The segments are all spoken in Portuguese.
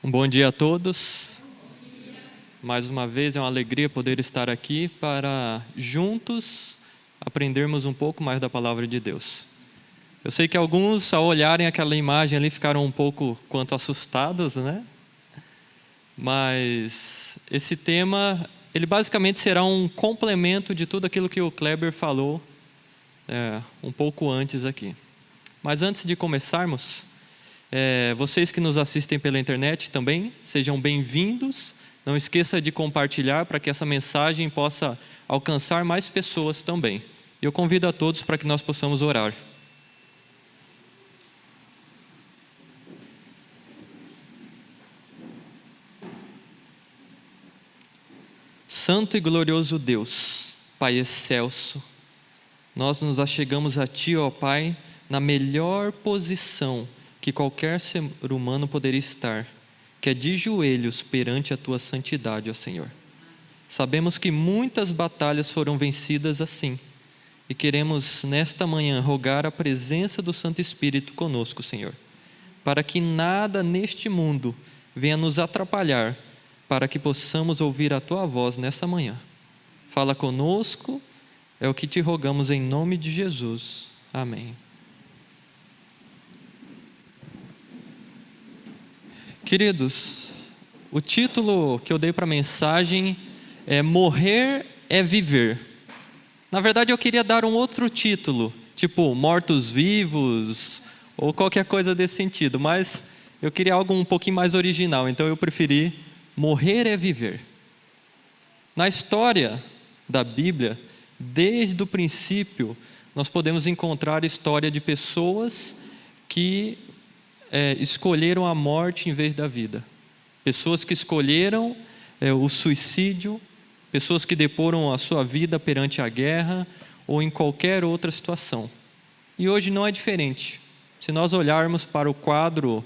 Um bom dia a todos. Mais uma vez é uma alegria poder estar aqui para juntos aprendermos um pouco mais da palavra de Deus. Eu sei que alguns, ao olharem aquela imagem ali, ficaram um pouco quanto assustados, né? Mas esse tema, ele basicamente será um complemento de tudo aquilo que o Kleber falou um pouco antes aqui. Mas antes de começarmos, vocês que nos assistem pela internet também, sejam bem-vindos. Não esqueça de compartilhar para que essa mensagem possa alcançar mais pessoas também. E eu convido a todos para que nós possamos orar. Santo e glorioso Deus, Pai excelso, nós nos achegamos a Ti, ó Pai, na melhor posição que qualquer ser humano poderia estar, que é de joelhos perante a Tua santidade, ó Senhor. Sabemos que muitas batalhas foram vencidas assim, e queremos nesta manhã rogar a presença do Santo Espírito conosco, Senhor, para que nada neste mundo venha nos atrapalhar, para que possamos ouvir a Tua voz nessa manhã. Fala conosco, é o que te rogamos em nome de Jesus. Amém. Queridos, o título que eu dei para a mensagem é Morrer é Viver. Na verdade, eu queria dar um outro título, tipo Mortos-Vivos, ou qualquer coisa desse sentido, mas eu queria algo um pouquinho mais original, então eu preferi Morrer é Viver. Na história da Bíblia, desde o princípio, nós podemos encontrar a história de pessoas que escolheram a morte em vez da vida. Pessoas que escolheram o suicídio, pessoas que deporam a sua vida perante a guerra ou em qualquer outra situação. E hoje não é diferente. Se nós olharmos para o quadro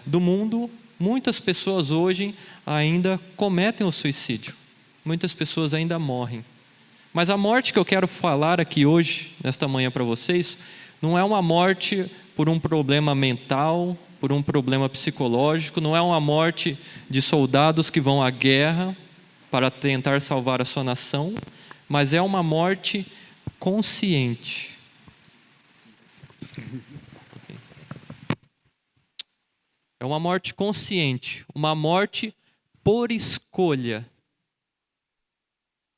do mundo, muitas pessoas hoje ainda cometem o suicídio. Muitas pessoas ainda morrem. Mas a morte que eu quero falar aqui hoje, nesta manhã para vocês, não é uma morte por um problema mental, por um problema psicológico, não é uma morte de soldados que vão à guerra para tentar salvar a sua nação, mas é uma morte consciente. É uma morte consciente, uma morte por escolha.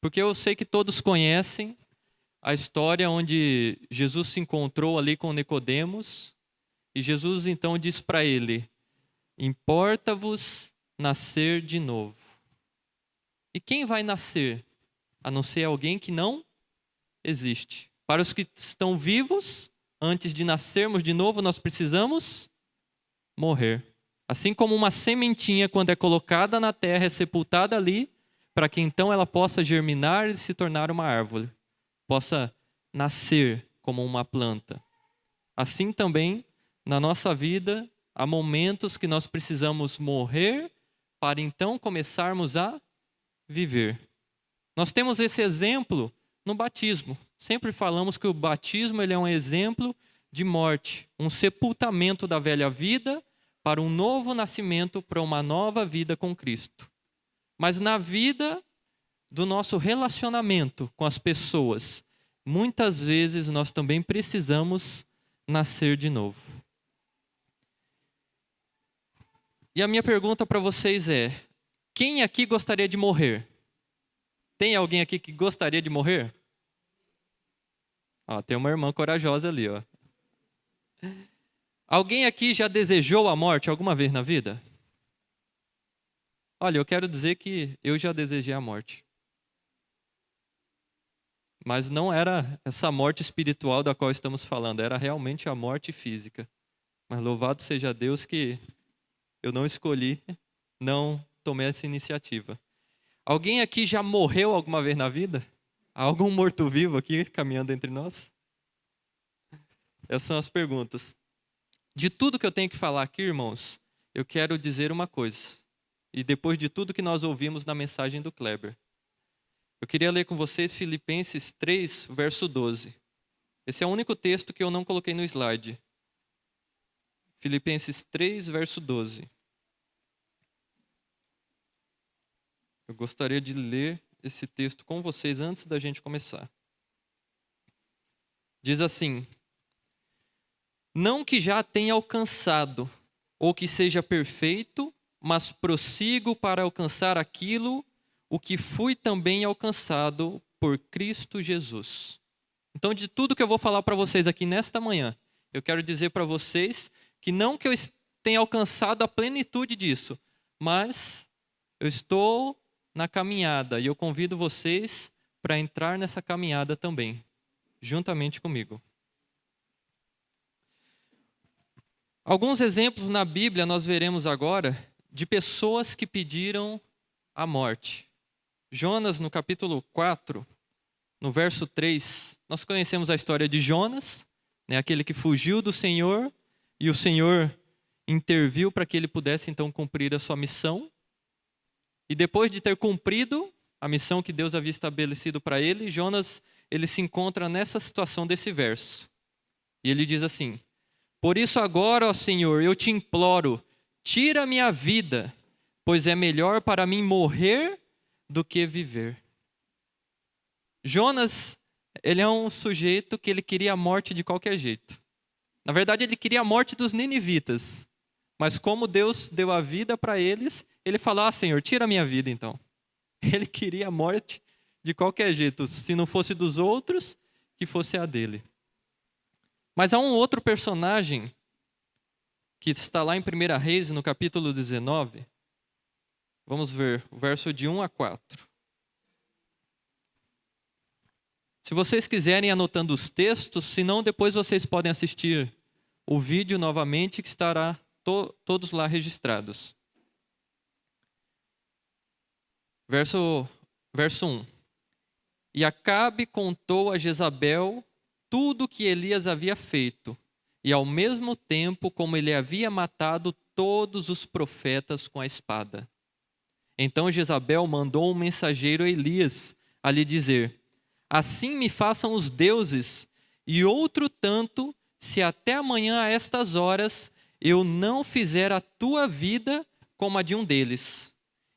Porque eu sei que todos conhecem a história onde Jesus se encontrou ali com Nicodemos, e Jesus então diz para ele: importa-vos nascer de novo. E quem vai nascer? A não ser alguém que não existe. Para os que estão vivos, antes de nascermos de novo, nós precisamos morrer. Assim como uma sementinha, quando é colocada na terra, é sepultada ali, para que então ela possa germinar e se tornar uma árvore, possa nascer como uma planta. Assim também, na nossa vida, há momentos que nós precisamos morrer para então começarmos a viver. Nós temos esse exemplo no batismo. Sempre falamos que o batismo ele é um exemplo de morte, um sepultamento da velha vida para um novo nascimento, para uma nova vida com Cristo. Mas na vida do nosso relacionamento com as pessoas, muitas vezes nós também precisamos nascer de novo. E a minha pergunta para vocês é: quem aqui gostaria de morrer? Tem alguém aqui que gostaria de morrer? Tem uma irmã corajosa ali, ó. Alguém aqui já desejou a morte alguma vez na vida? Olha, eu quero dizer que eu já desejei a morte. Mas não era essa morte espiritual da qual estamos falando, era realmente a morte física. Mas louvado seja Deus que eu não escolhi, não tomei essa iniciativa. Alguém aqui já morreu alguma vez na vida? Há algum morto-vivo aqui caminhando entre nós? Essas são as perguntas. De tudo que eu tenho que falar aqui, irmãos, eu quero dizer uma coisa. E depois de tudo que nós ouvimos na mensagem do Kleber, eu queria ler com vocês Filipenses 3, verso 12. Esse é o único texto que eu não coloquei no slide. Filipenses 3, verso 12. Eu gostaria de ler esse texto com vocês antes da gente começar. Diz assim: não que já tenha alcançado, ou que seja perfeito, mas prossigo para alcançar aquilo, o que fui também alcançado por Cristo Jesus. Então, de tudo que eu vou falar para vocês aqui nesta manhã, eu quero dizer para vocês que não que eu tenha alcançado a plenitude disso, mas eu estou na caminhada e eu convido vocês para entrar nessa caminhada também, juntamente comigo. Alguns exemplos na Bíblia nós veremos agora de pessoas que pediram a morte. Jonas, no capítulo 4, no verso 3, nós conhecemos a história de Jonas, né, aquele que fugiu do Senhor e o Senhor interviu para que ele pudesse então cumprir a sua missão. E depois de ter cumprido a missão que Deus havia estabelecido para ele, Jonas ele se encontra nessa situação desse verso. E ele diz assim: por isso agora, ó Senhor, eu te imploro, tira a minha vida, pois é melhor para mim morrer do que viver. Jonas, ele é um sujeito que ele queria a morte de qualquer jeito. Na verdade, ele queria a morte dos ninivitas. Mas como Deus deu a vida para eles, ele falou: ah, Senhor, tira a minha vida então. Ele queria a morte de qualquer jeito. Se não fosse dos outros, que fosse a dele. Mas há um outro personagem que está lá em 1 Reis, no capítulo 19. Vamos ver o verso de 1 a 4. Se vocês quiserem anotando os textos, senão depois vocês podem assistir o vídeo novamente, que estará todos lá registrados. Verso 1. E Acabe contou a Jezabel tudo o que Elias havia feito, e ao mesmo tempo como ele havia matado todos os profetas com a espada. Então Jezabel mandou um mensageiro a Elias a lhe dizer: assim me façam os deuses, e outro tanto, se até amanhã a estas horas eu não fizer a tua vida como a de um deles.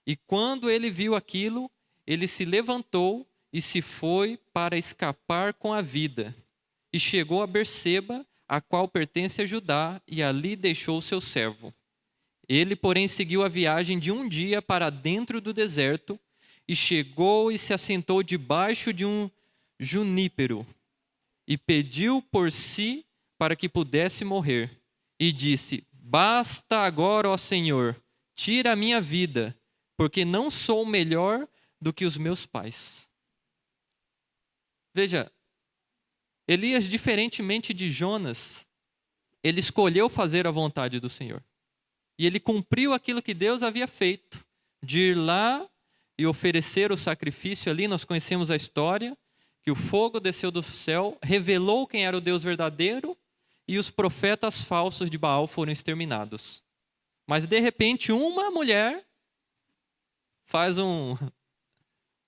E quando ele viu aquilo, ele se levantou e se foi para escapar com a vida. E chegou a Berseba, a qual pertence a Judá, e ali deixou seu servo. Ele, porém, seguiu a viagem de um dia para dentro do deserto, e chegou e se assentou debaixo de um junípero, e pediu por si para que pudesse morrer. E disse: basta agora, ó Senhor, tira a minha vida, porque não sou melhor do que os meus pais. Veja, Elias, diferentemente de Jonas, ele escolheu fazer a vontade do Senhor. E ele cumpriu aquilo que Deus havia feito, de ir lá e oferecer o sacrifício ali. Nós conhecemos a história, que o fogo desceu do céu, revelou quem era o Deus verdadeiro, e os profetas falsos de Baal foram exterminados. Mas de repente uma mulher faz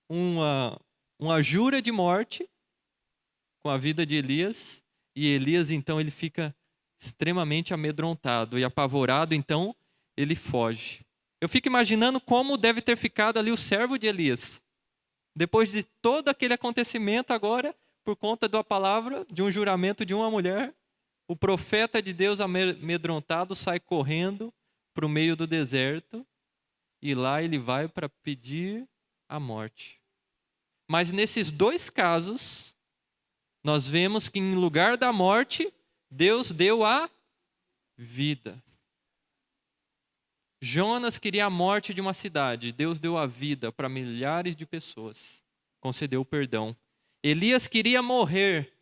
uma jura de morte com a vida de Elias, e Elias então ele fica extremamente amedrontado e apavorado, então ele foge. Eu fico imaginando como deve ter ficado ali o servo de Elias. Depois de todo aquele acontecimento agora, por conta da palavra, de um juramento de uma mulher, o profeta de Deus amedrontado sai correndo para o meio do deserto, e lá ele vai para pedir a morte. Mas nesses dois casos, nós vemos que em lugar da morte, Deus deu a vida. Jonas queria a morte de uma cidade, Deus deu a vida para milhares de pessoas, concedeu o perdão. Elias queria morrer,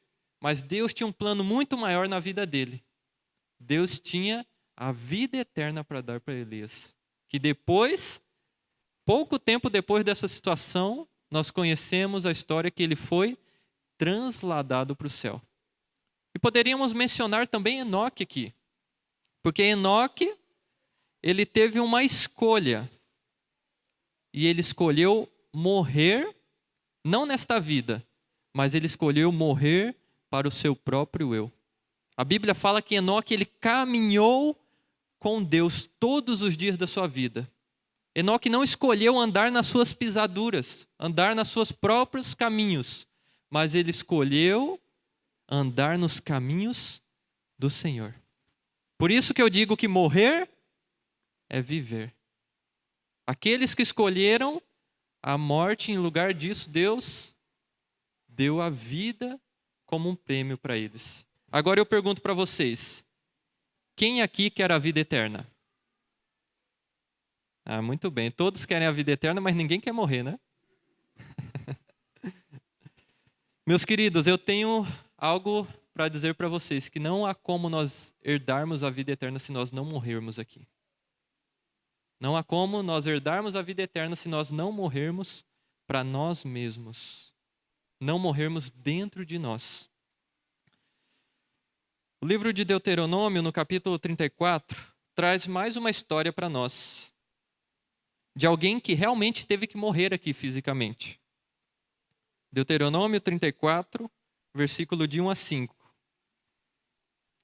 mas Deus tinha um plano muito maior na vida dele. Deus tinha a vida eterna para dar para Elias. Que depois, pouco tempo depois dessa situação, nós conhecemos a história que ele foi transladado para o céu. E poderíamos mencionar também Enoque aqui. Porque Enoque, ele teve uma escolha. E ele escolheu morrer, não nesta vida, mas ele escolheu morrer para o seu próprio eu. A Bíblia fala que Enoque ele caminhou com Deus todos os dias da sua vida. Enoque não escolheu andar nas suas pisaduras, andar nos seus próprios caminhos, mas ele escolheu andar nos caminhos do Senhor. Por isso que eu digo que morrer é viver. Aqueles que escolheram a morte, em lugar disso, Deus deu a vida como um prêmio para eles. Agora eu pergunto para vocês, quem aqui quer a vida eterna? Ah, muito bem. Todos querem a vida eterna, mas ninguém quer morrer, né? Meus queridos, eu tenho algo para dizer para vocês, que não há como nós herdarmos a vida eterna se nós não morrermos aqui. Não há como nós herdarmos a vida eterna se nós não morrermos para nós mesmos. Não morrermos dentro de nós. O livro de Deuteronômio, no capítulo 34, traz mais uma história para nós. De alguém que realmente teve que morrer aqui fisicamente. Deuteronômio 34, versículo de 1 a 5.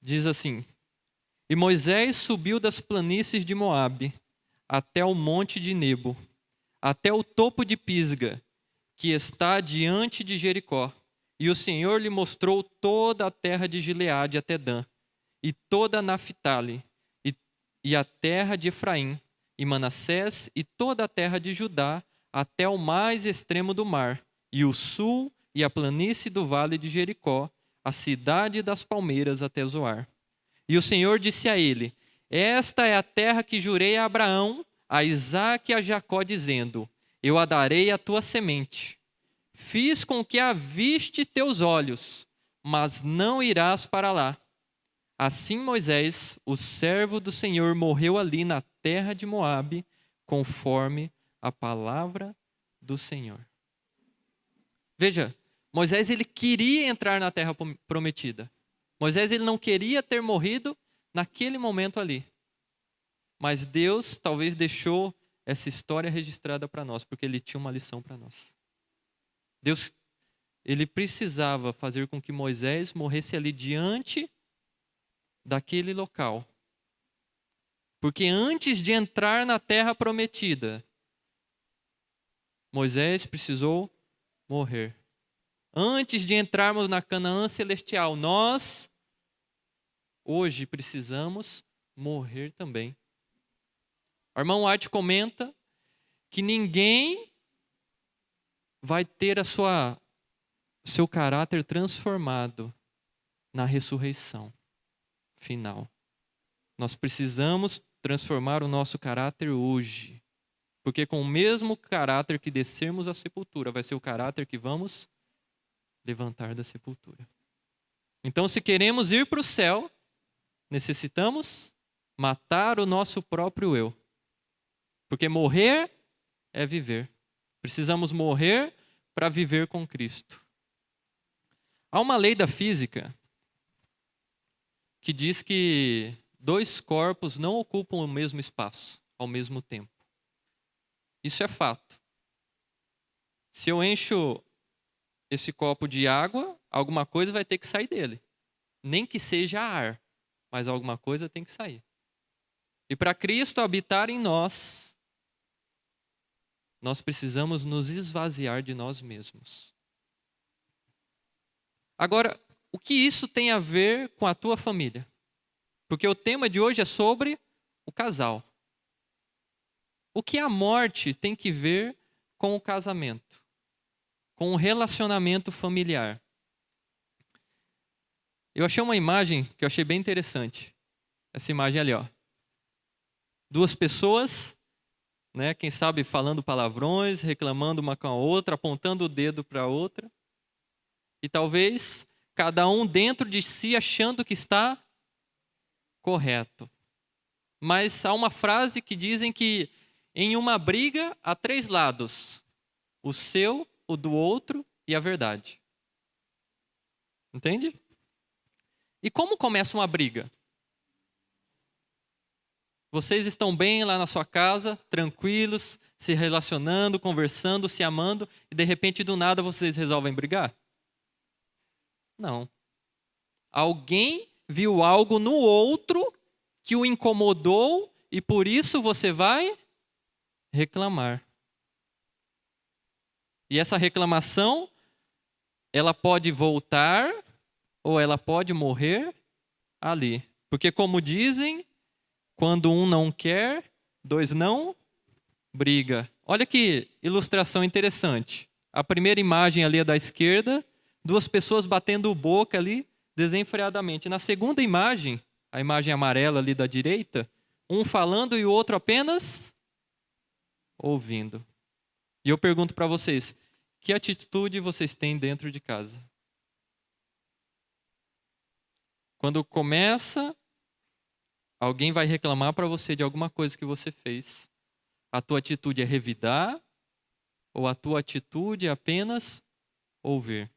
Diz assim: E Moisés subiu das planícies de Moabe até o monte de Nebo, até o topo de Pisga, que está diante de Jericó. E o Senhor lhe mostrou toda a terra de Gileade até Dan, e toda a Naphtali, e a terra de Efraim, e Manassés, e toda a terra de Judá, até o mais extremo do mar, e o sul, e a planície do vale de Jericó, a cidade das palmeiras até Zoar. E o Senhor disse a ele: Esta é a terra que jurei a Abraão, a Isaque e a Jacó, dizendo: Eu a darei à tua semente. Fiz com que a viste teus olhos, mas não irás para lá. Assim Moisés, o servo do Senhor, morreu ali na terra de Moabe, conforme a palavra do Senhor. Veja, Moisés ele queria entrar na terra prometida. Moisés ele não queria ter morrido naquele momento ali. Mas Deus talvez deixou essa história registrada para nós, porque ele tinha uma lição para nós. Deus, ele precisava fazer com que Moisés morresse ali diante daquele local. Porque antes de entrar na terra prometida, Moisés precisou morrer. Antes de entrarmos na Canaã celestial, nós hoje precisamos morrer também. O irmão White comenta que ninguém vai ter seu caráter transformado na ressurreição final. Nós precisamos transformar o nosso caráter hoje. Porque com o mesmo caráter que descermos à sepultura, vai ser o caráter que vamos levantar da sepultura. Então, se queremos ir para o céu, necessitamos matar o nosso próprio eu. Porque morrer é viver. Precisamos morrer para viver com Cristo. Há uma lei da física que diz que dois corpos não ocupam o mesmo espaço ao mesmo tempo. Isso é fato. Se eu encho esse copo de água, alguma coisa vai ter que sair dele. Nem que seja ar, mas alguma coisa tem que sair. E para Cristo habitar em nós, nós precisamos nos esvaziar de nós mesmos. Agora, o que isso tem a ver com a tua família? Porque o tema de hoje é sobre o casal. O que a morte tem que ver com o casamento? Com o relacionamento familiar? Eu achei uma imagem que eu achei bem interessante. Essa imagem ali, ó. Duas pessoas, né, quem sabe falando palavrões, reclamando uma com a outra, apontando o dedo para a outra. E talvez cada um dentro de si achando que está correto. Mas há uma frase que dizem que em uma briga há 3 lados: o seu, o do outro e a verdade. Entende? E como começa uma briga? Vocês estão bem lá na sua casa, tranquilos, se relacionando, conversando, se amando, e de repente do nada vocês resolvem brigar? Não. Alguém viu algo no outro que o incomodou e por isso você vai reclamar. E essa reclamação, ela pode voltar ou ela pode morrer ali. Porque como dizem, quando um não quer, dois não briga. Olha que ilustração interessante. A primeira imagem ali é da esquerda, duas pessoas batendo boca ali desenfreadamente. Na segunda imagem, a imagem amarela ali da direita, um falando e o outro apenas ouvindo. E eu pergunto para vocês, que atitude vocês têm dentro de casa? Quando começa, alguém vai reclamar para você de alguma coisa que você fez. A tua atitude é revidar ou a tua atitude é apenas ouvir?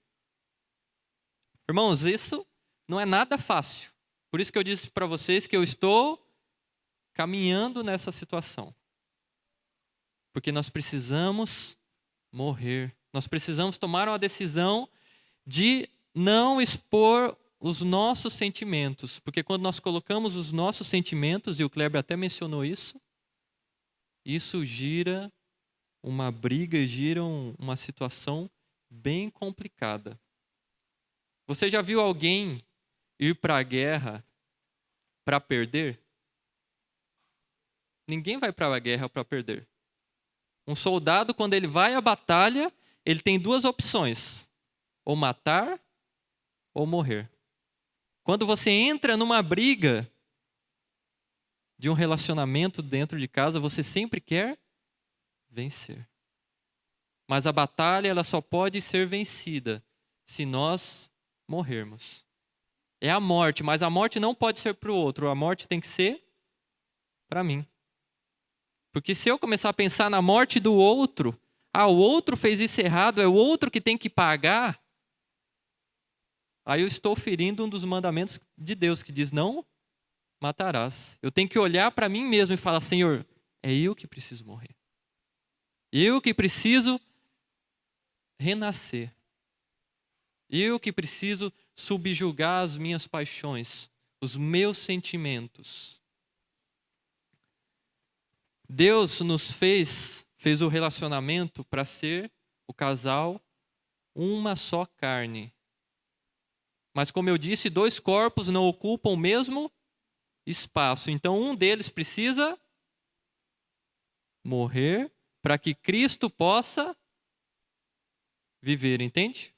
Irmãos, isso não é nada fácil. Por isso que eu disse para vocês que eu estou caminhando nessa situação. Porque nós precisamos morrer. Nós precisamos tomar uma decisão de não expor os nossos sentimentos. Porque quando nós colocamos os nossos sentimentos, e o Kleber até mencionou isso gira uma briga, gira uma situação bem complicada. Você já viu alguém ir para a guerra para perder? Ninguém vai para a guerra para perder. Um soldado, quando ele vai à batalha, ele tem duas opções: ou matar ou morrer. Quando você entra numa briga de um relacionamento dentro de casa, você sempre quer vencer. Mas a batalha, ela só pode ser vencida se nós morrermos. É a morte, mas a morte não pode ser para o outro, a morte tem que ser para mim. Porque se eu começar a pensar na morte do outro, o outro fez isso errado, é o outro que tem que pagar, aí eu estou ferindo um dos mandamentos de Deus, que diz: não matarás. Eu tenho que olhar para mim mesmo e falar: Senhor, é eu que preciso morrer. Eu que preciso renascer. Eu que preciso subjugar as minhas paixões, os meus sentimentos. Deus nos fez o relacionamento para ser o casal uma só carne. Mas como eu disse, dois corpos não ocupam o mesmo espaço. Então um deles precisa morrer para que Cristo possa viver, entende?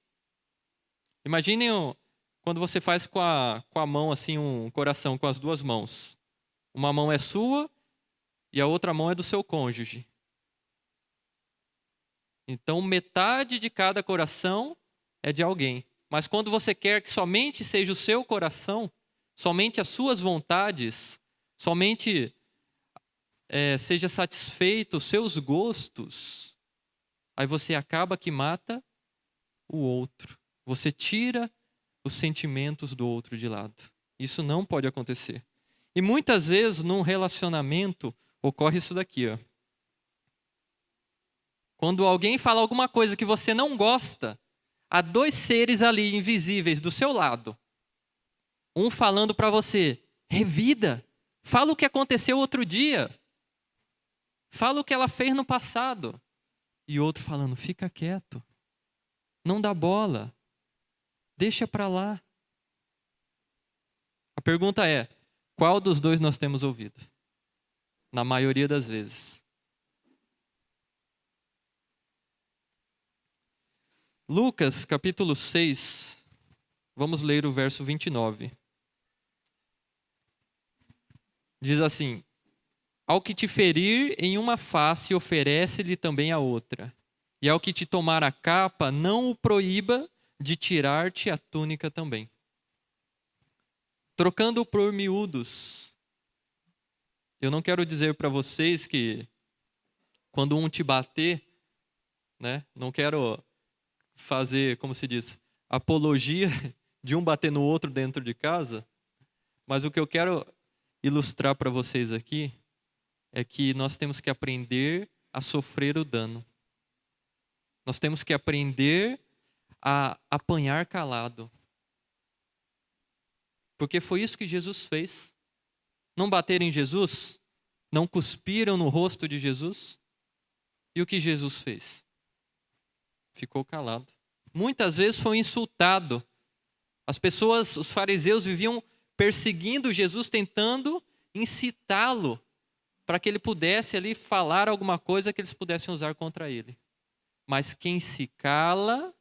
Imagine quando você faz com a mão assim um coração com as duas mãos. Uma mão é sua e a outra mão é do seu cônjuge. Então metade de cada coração é de alguém. Mas quando você quer que somente seja o seu coração, somente as suas vontades, somente seja satisfeito os seus gostos, aí você acaba que mata o outro. Você tira os sentimentos do outro de lado. Isso não pode acontecer. E muitas vezes num relacionamento ocorre isso daqui, ó. Quando alguém fala alguma coisa que você não gosta, há dois seres ali invisíveis do seu lado. Um falando para você: revida, fala o que aconteceu outro dia. Fala o que ela fez no passado. E outro falando: fica quieto. Não dá bola. Deixa para lá. A pergunta é: qual dos dois nós temos ouvido? Na maioria das vezes. Lucas, capítulo 6, vamos ler o verso 29. Diz assim: ao que te ferir em uma face, oferece-lhe também a outra. E ao que te tomar a capa, não o proíba de tirar-te a túnica também. Trocando por miúdos, eu não quero dizer para vocês que quando um te bater, né, não quero fazer, como se diz, apologia de um bater no outro dentro de casa, mas o que eu quero ilustrar para vocês aqui é que nós temos que aprender a sofrer o dano. Nós temos que aprender a apanhar calado. Porque foi isso que Jesus fez. Não bateram em Jesus? Não cuspiram no rosto de Jesus? E o que Jesus fez? Ficou calado. Muitas vezes foi insultado. As pessoas, os fariseus, viviam perseguindo Jesus, tentando incitá-lo para que ele pudesse ali falar alguma coisa que eles pudessem usar contra ele. Mas quem se cala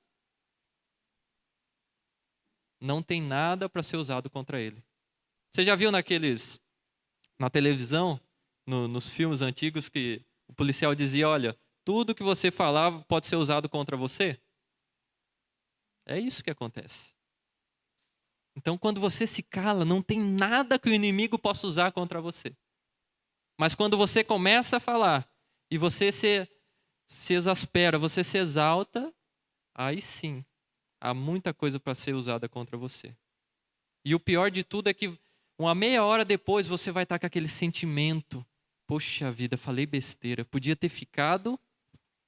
não tem nada para ser usado contra ele. Você já viu na televisão, nos filmes antigos, que o policial dizia, olha, tudo que você falava pode ser usado contra você? É isso que acontece. Então, quando você se cala, não tem nada que o inimigo possa usar contra você. Mas quando você começa a falar e você se exaspera, você se exalta, aí sim, há muita coisa para ser usada contra você. E o pior de tudo é que uma meia hora depois você vai estar com aquele sentimento. Poxa vida, falei besteira, podia ter ficado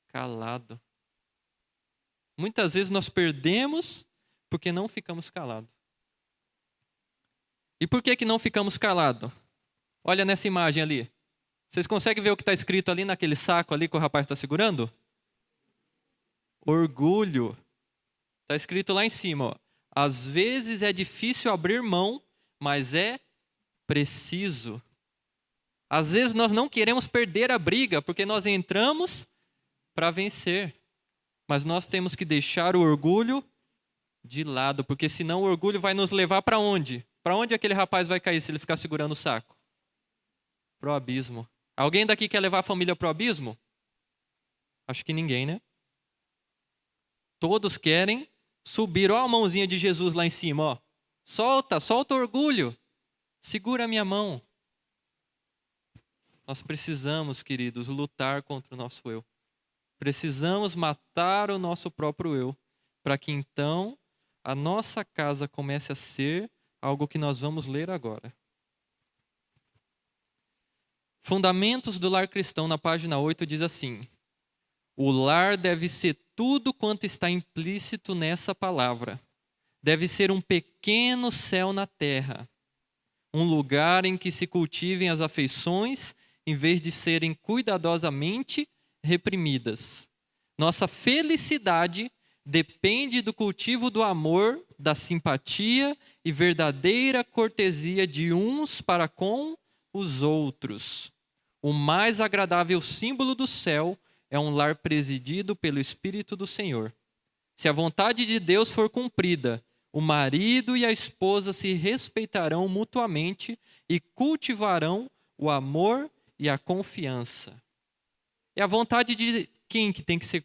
calado. Muitas vezes nós perdemos porque não ficamos calados. E por que não ficamos calados? Olha nessa imagem ali. Vocês conseguem ver o que está escrito ali naquele saco ali que o rapaz está segurando? Orgulho. Está escrito lá em cima, ó. Às vezes é difícil abrir mão, mas é preciso. Às vezes nós não queremos perder a briga, porque nós entramos para vencer. Mas nós temos que deixar o orgulho de lado, porque senão o orgulho vai nos levar para onde? Para onde aquele rapaz vai cair se ele ficar segurando o saco? Para o abismo. Alguém daqui quer levar a família para o abismo? Acho que ninguém, né? Todos querem subir. Olha a mãozinha de Jesus lá em cima, ó. Solta o orgulho. Segura a minha mão. Nós precisamos, queridos, lutar contra o nosso eu. Precisamos matar o nosso próprio eu, para que então a nossa casa comece a ser algo que nós vamos ler agora. Fundamentos do lar cristão, na página 8, diz assim: o lar deve ser tudo quanto está implícito nessa palavra. Deve ser um pequeno céu na terra, um lugar em que se cultivem as afeições, em vez de serem cuidadosamente reprimidas. Nossa felicidade depende do cultivo do amor, da simpatia e verdadeira cortesia de uns para com os outros. O mais agradável símbolo do céu é um lar presidido pelo Espírito do Senhor. Se a vontade de Deus for cumprida, o marido e a esposa se respeitarão mutuamente e cultivarão o amor e a confiança. É a vontade de quem que tem que ser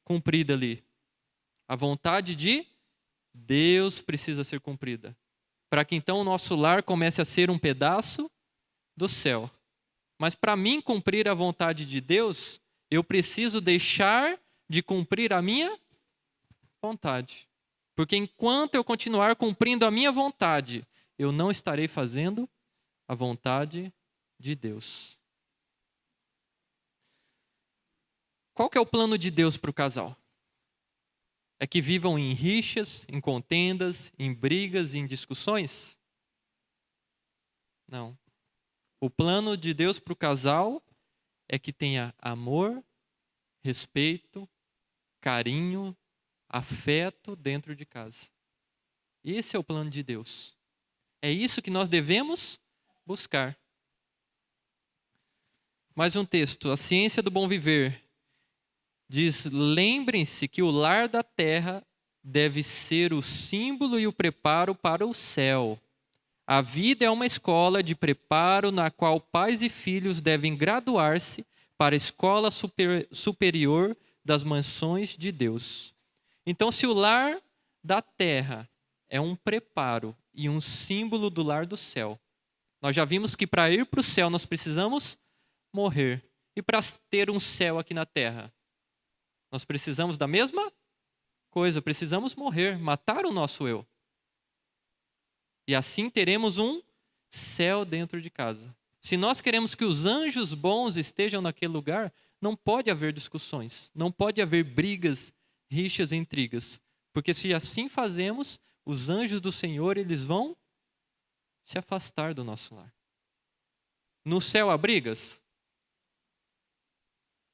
cumprida ali? A vontade de Deus precisa ser cumprida, para que então o nosso lar comece a ser um pedaço do céu. Mas para mim cumprir a vontade de Deus, eu preciso deixar de cumprir a minha vontade. Porque enquanto eu continuar cumprindo a minha vontade, eu não estarei fazendo a vontade de Deus. Qual que é o plano de Deus para o casal? É que vivam em rixas, em contendas, em brigas, em discussões? Não. O plano de Deus para o casal é que tenha amor, respeito, carinho, afeto dentro de casa. Esse é o plano de Deus. É isso que nós devemos buscar. Mais um texto, a ciência do bom viver. Diz, lembrem-se que o lar da terra deve ser o símbolo e o preparo para o céu. A vida é uma escola de preparo na qual pais e filhos devem graduar-se para a escola superior das mansões de Deus. Então, se o lar da terra é um preparo e um símbolo do lar do céu, nós já vimos que para ir para o céu nós precisamos morrer. E para ter um céu aqui na terra, nós precisamos da mesma coisa, precisamos morrer, matar o nosso eu. E assim teremos um céu dentro de casa. Se nós queremos que os anjos bons estejam naquele lugar, não pode haver discussões, não pode haver brigas, rixas e intrigas. Porque se assim fazemos, os anjos do Senhor, eles vão se afastar do nosso lar. No céu há brigas?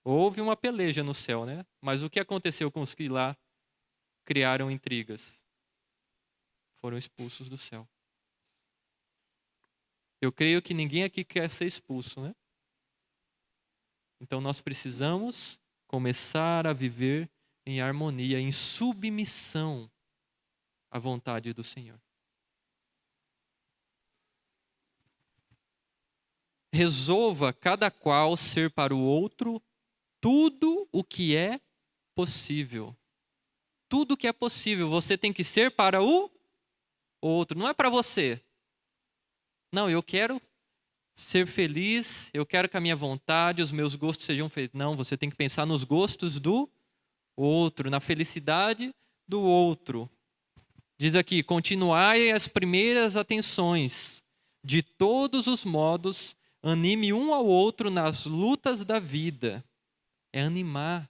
Houve uma peleja no céu, né? Mas o que aconteceu com os que lá criaram intrigas? Foram expulsos do céu. Eu creio que ninguém aqui quer ser expulso, né? Então nós precisamos começar a viver em harmonia, em submissão à vontade do Senhor. Resolva cada qual ser para o outro tudo o que é possível. Tudo o que é possível, você tem que ser para o outro, não é para você. Não, eu quero ser feliz, eu quero que a minha vontade, os meus gostos sejam feitos. Não, você tem que pensar nos gostos do outro, na felicidade do outro. Diz aqui, continuai as primeiras atenções. De todos os modos, anime um ao outro nas lutas da vida. É animar,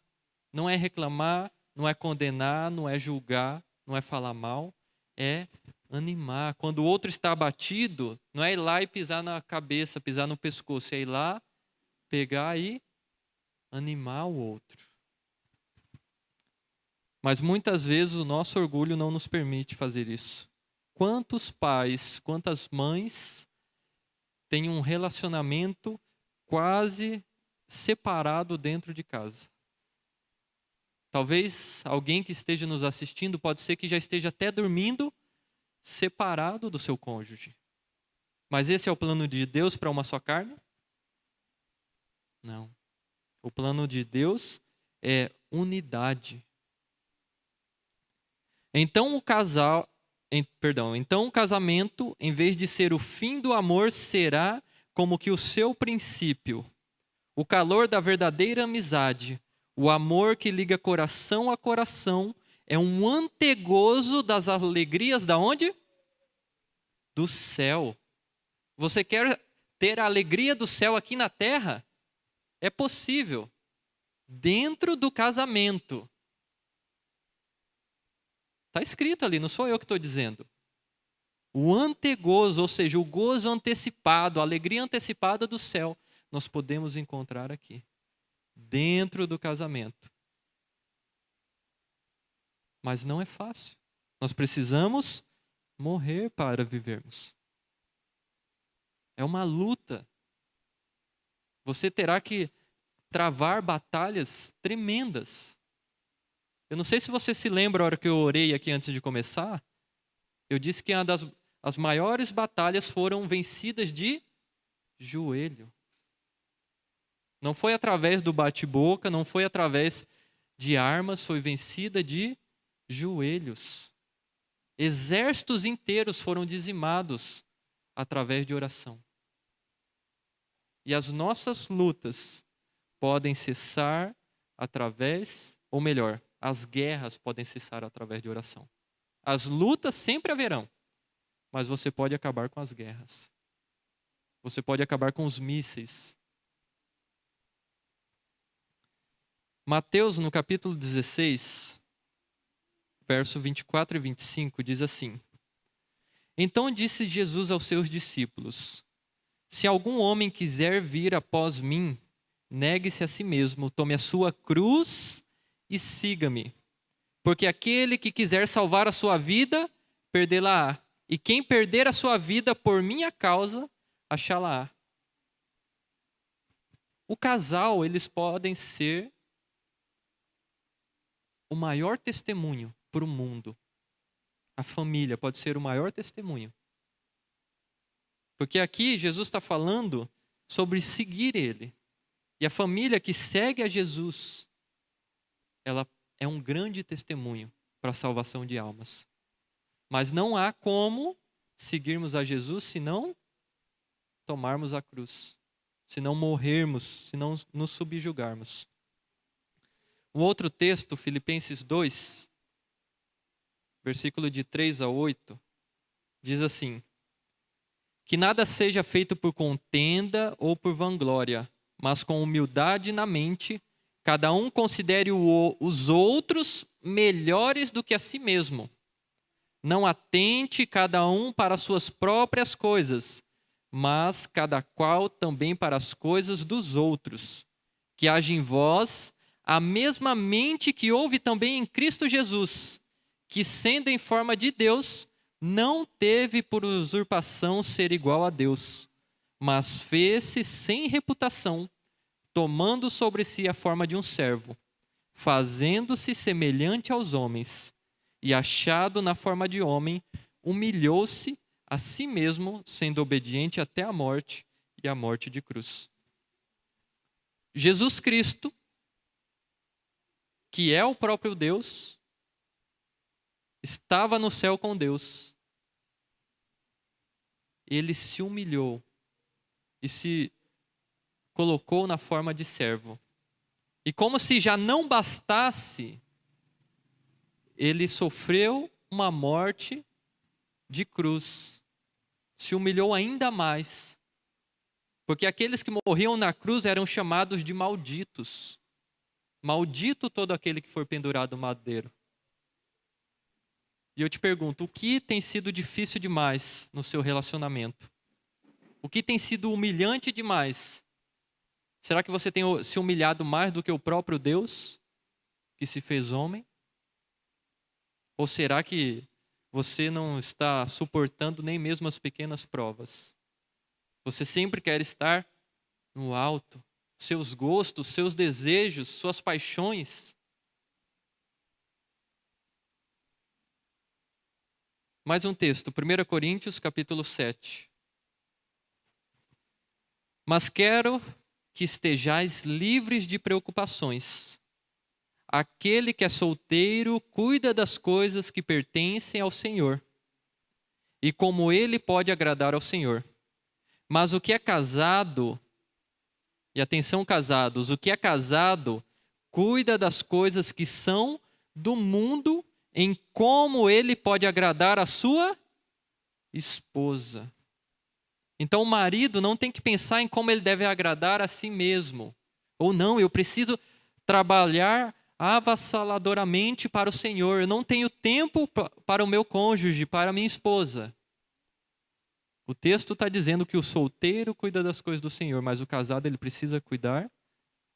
não é reclamar, não é condenar, não é julgar, não é falar mal, é animar. Quando o outro está abatido, não é ir lá e pisar na cabeça, pisar no pescoço, é ir lá, pegar e animar o outro. Mas muitas vezes o nosso orgulho não nos permite fazer isso. Quantos pais, quantas mães têm um relacionamento quase separado dentro de casa? Talvez alguém que esteja nos assistindo pode ser que já esteja até dormindo separado do seu cônjuge. Mas esse é o plano de Deus para uma só carne? Não. O plano de Deus é unidade. Então o casamento, em vez de ser o fim do amor, será como que o seu princípio, o calor da verdadeira amizade, o amor que liga coração a coração, é um antegozo das alegrias da onde? Do céu. Você quer ter a alegria do céu aqui na terra? É possível. Dentro do casamento. Está escrito ali, não sou eu que estou dizendo. O antegozo, ou seja, o gozo antecipado, a alegria antecipada do céu, nós podemos encontrar aqui, dentro do casamento. Mas não é fácil. Nós precisamos morrer para vivermos. É uma luta. Você terá que travar batalhas tremendas. Eu não sei se você se lembra a hora que eu orei aqui antes de começar. Eu disse que as maiores batalhas foram vencidas de joelho. Não foi através do bate-boca, não foi através de armas, foi vencida de joelhos. Exércitos inteiros foram dizimados através de oração. E as nossas lutas podem cessar através, ou melhor, as guerras podem cessar através de oração. As lutas sempre haverão, mas você pode acabar com as guerras. Você pode acabar com os mísseis. Mateus, no capítulo 16, verso 24 e 25, diz assim: Então disse Jesus aos seus discípulos: Se algum homem quiser vir após mim, negue-se a si mesmo, tome a sua cruz e siga-me. Porque aquele que quiser salvar a sua vida, perdê-la-á. E quem perder a sua vida por minha causa, achá-la-á. O casal, eles podem ser o maior testemunho para o mundo. A família pode ser o maior testemunho. Porque aqui Jesus está falando sobre seguir Ele. E a família que segue a Jesus, ela é um grande testemunho para a salvação de almas. Mas não há como seguirmos a Jesus se não tomarmos a cruz, se não morrermos, se não nos subjugarmos. Um outro texto, Filipenses 2, versículo de 3 a 8, diz assim: Que nada seja feito por contenda ou por vanglória, mas com humildade na mente, cada um considere os outros melhores do que a si mesmo. Não atente cada um para as suas próprias coisas, mas cada qual também para as coisas dos outros. que haja em vós a mesma mente que houve também em Cristo Jesus, que sendo em forma de Deus, não teve por usurpação ser igual a Deus, mas fez-se sem reputação, tomando sobre si a forma de um servo, fazendo-se semelhante aos homens, e achado na forma de homem, humilhou-se a si mesmo, sendo obediente até a morte e a morte de cruz. Jesus Cristo, que é o próprio Deus, estava no céu com Deus. Ele se humilhou e se colocou na forma de servo. E como se já não bastasse, ele sofreu uma morte de cruz. Se humilhou ainda mais. Porque aqueles que morriam na cruz eram chamados de malditos. Maldito todo aquele que for pendurado no madeiro. E eu te pergunto, o que tem sido difícil demais no seu relacionamento? O que tem sido humilhante demais? Será que você tem se humilhado mais do que o próprio Deus, que se fez homem? Ou será que você não está suportando nem mesmo as pequenas provas? Você sempre quer estar no alto. Seus gostos, seus desejos, suas paixões. Mais um texto, 1 Coríntios, capítulo 7. Mas quero que estejais livres de preocupações. Aquele que é solteiro cuida das coisas que pertencem ao Senhor, e como ele pode agradar ao Senhor. Mas o que é casado, e atenção casados, o que é casado cuida das coisas que são do mundo, em como ele pode agradar a sua esposa. Então o marido não tem que pensar em como ele deve agradar a si mesmo. Ou não, eu preciso trabalhar avassaladoramente para o Senhor. Eu não tenho tempo para o meu cônjuge, para a minha esposa. O texto está dizendo que o solteiro cuida das coisas do Senhor, mas o casado ele precisa cuidar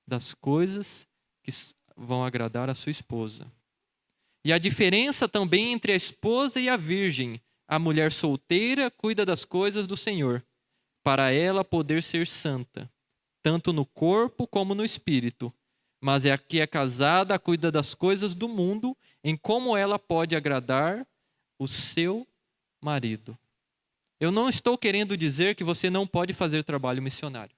das coisas que vão agradar a sua esposa. E a diferença também entre a esposa e a virgem. A mulher solteira cuida das coisas do Senhor, para ela poder ser santa, tanto no corpo como no espírito. Mas a que é casada cuida das coisas do mundo, em como ela pode agradar o seu marido. Eu não estou querendo dizer que você não pode fazer trabalho missionário.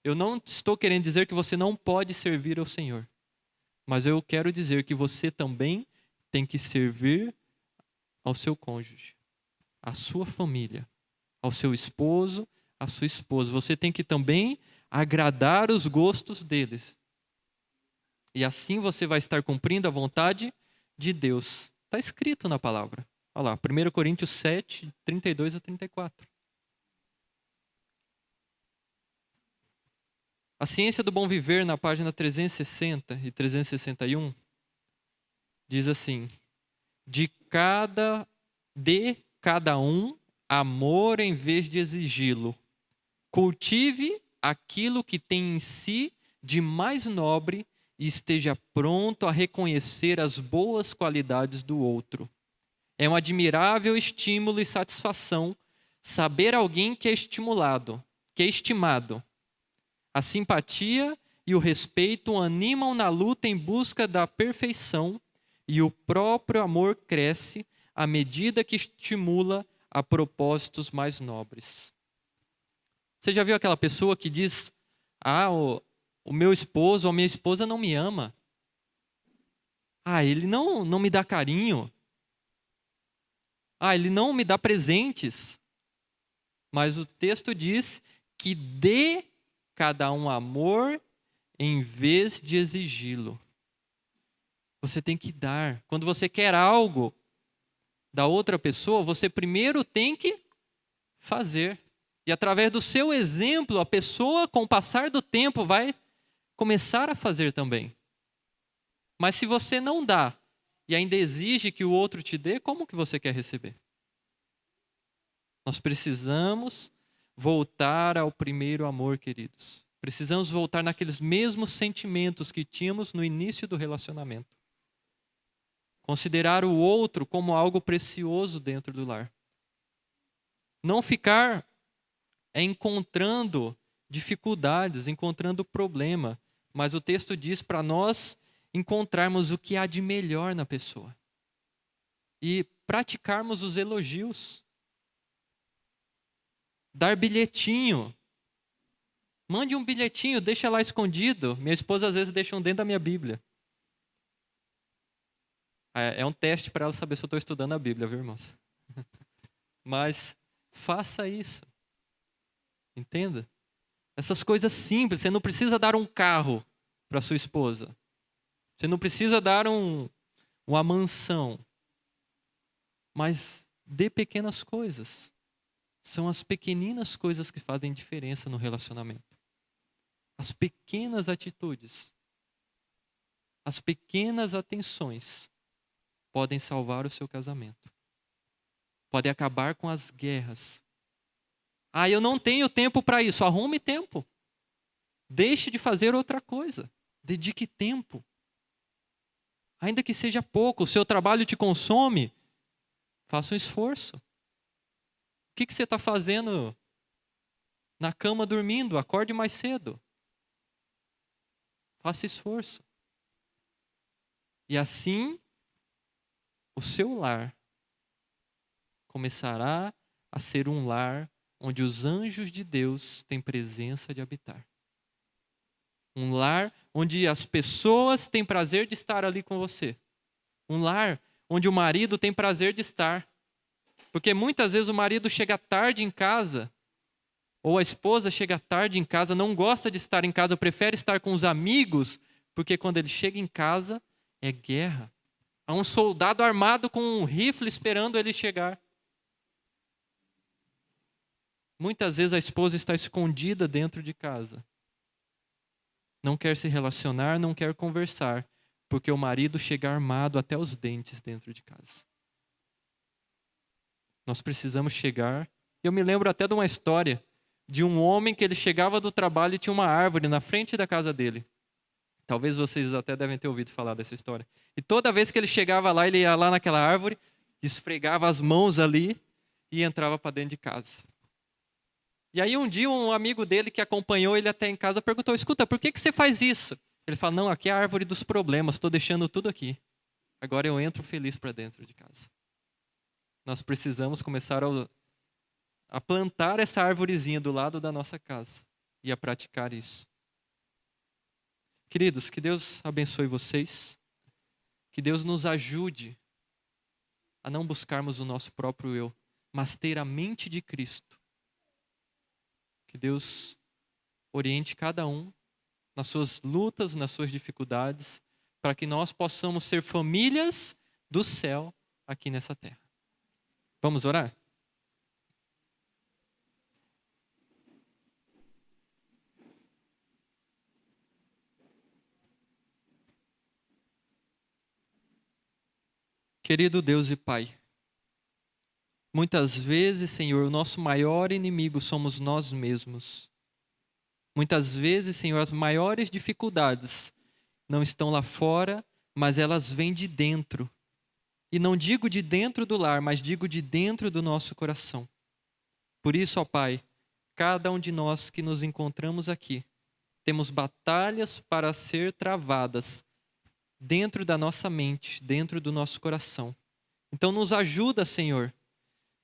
Eu não estou querendo dizer que você não pode servir ao Senhor. Mas eu quero dizer que você também tem que servir ao seu cônjuge, à sua família, ao seu esposo, à sua esposa. Você tem que também agradar os gostos deles. E assim você vai estar cumprindo a vontade de Deus. Está escrito na palavra. Olha lá, 1 Coríntios 7, 32 a 34. A Ciência do Bom Viver, na página 360 e 361, diz assim: de cada um amor em vez de exigi-lo. Cultive aquilo que tem em si de mais nobre e esteja pronto a reconhecer as boas qualidades do outro. É um admirável estímulo e satisfação saber alguém que é estimulado, que é estimado. A simpatia e o respeito o animam na luta em busca da perfeição e o próprio amor cresce à medida que estimula a propósitos mais nobres. Você já viu aquela pessoa que diz: o meu esposo ou a minha esposa não me ama. Ele não me dá carinho. Ele não me dá presentes. Mas o texto diz que dê cada um amor em vez de exigi-lo. Você tem que dar. Quando você quer algo da outra pessoa, você primeiro tem que fazer. E através do seu exemplo, a pessoa, com o passar do tempo, vai começar a fazer também. Mas se você não dá e ainda exige que o outro te dê, como que você quer receber? Nós precisamos voltar ao primeiro amor, queridos. Precisamos voltar naqueles mesmos sentimentos que tínhamos no início do relacionamento. Considerar o outro como algo precioso dentro do lar. Não ficar encontrando dificuldades, encontrando problema, mas o texto diz para nós encontrarmos o que há de melhor na pessoa e praticarmos os elogios. Dar bilhetinho. Mande um bilhetinho, deixa lá escondido. Minha esposa às vezes deixa um dentro da minha Bíblia. É um teste para ela saber se eu estou estudando a Bíblia, viu, irmãos? Mas faça isso. Entenda? Essas coisas simples. Você não precisa dar um carro para sua esposa. Você não precisa dar uma mansão. Mas dê pequenas coisas. São as pequeninas coisas que fazem diferença no relacionamento. As pequenas atitudes. As pequenas atenções podem salvar o seu casamento. Podem acabar com as guerras. Ah, eu não tenho tempo para isso. Arrume tempo. Deixe de fazer outra coisa. Dedique tempo. Ainda que seja pouco, o seu trabalho te consome, faça um esforço. O que você está fazendo na cama dormindo? Acorde mais cedo. Faça esforço. E assim, o seu lar começará a ser um lar onde os anjos de Deus têm presença de habitar. Um lar onde as pessoas têm prazer de estar ali com você. Um lar onde o marido tem prazer de estar. Porque muitas vezes o marido chega tarde em casa, ou a esposa chega tarde em casa, não gosta de estar em casa, prefere estar com os amigos, porque quando ele chega em casa, é guerra. Há um soldado armado com um rifle esperando ele chegar. Muitas vezes a esposa está escondida dentro de casa. Não quer se relacionar, não quer conversar, porque o marido chega armado até os dentes dentro de casa. Nós precisamos chegar. Eu me lembro até de uma história de um homem que ele chegava do trabalho e tinha uma árvore na frente da casa dele. Talvez vocês até devem ter ouvido falar dessa história. E toda vez que ele chegava lá, ele ia lá naquela árvore, esfregava as mãos ali e entrava para dentro de casa. E aí um dia um amigo dele que acompanhou ele até em casa perguntou: escuta, por que você faz isso? Ele falou: não, aqui é a árvore dos problemas, estou deixando tudo aqui. Agora eu entro feliz para dentro de casa. Nós precisamos começar a plantar essa arvorezinha do lado da nossa casa e a praticar isso. Queridos, que Deus abençoe vocês, que Deus nos ajude a não buscarmos o nosso próprio eu, mas ter a mente de Cristo. Que Deus oriente cada um nas suas lutas, nas suas dificuldades, para que nós possamos ser famílias do céu aqui nessa terra. Vamos orar? Querido Deus e Pai, muitas vezes, Senhor, o nosso maior inimigo somos nós mesmos. Muitas vezes, Senhor, as maiores dificuldades não estão lá fora, mas elas vêm de dentro. E não digo de dentro do lar, mas digo de dentro do nosso coração. Por isso, ó Pai, cada um de nós que nos encontramos aqui, temos batalhas para ser travadas dentro da nossa mente, dentro do nosso coração. Então nos ajuda, Senhor,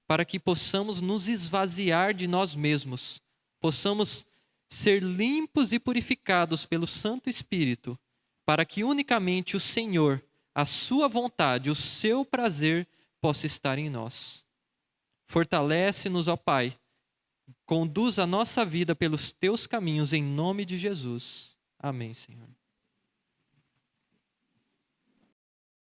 para que possamos nos esvaziar de nós mesmos, possamos ser limpos e purificados pelo Santo Espírito, para que unicamente o Senhor, a sua vontade, o seu prazer possa estar em nós. Fortalece-nos, ó Pai, conduz a nossa vida pelos teus caminhos em nome de Jesus. Amém, Senhor.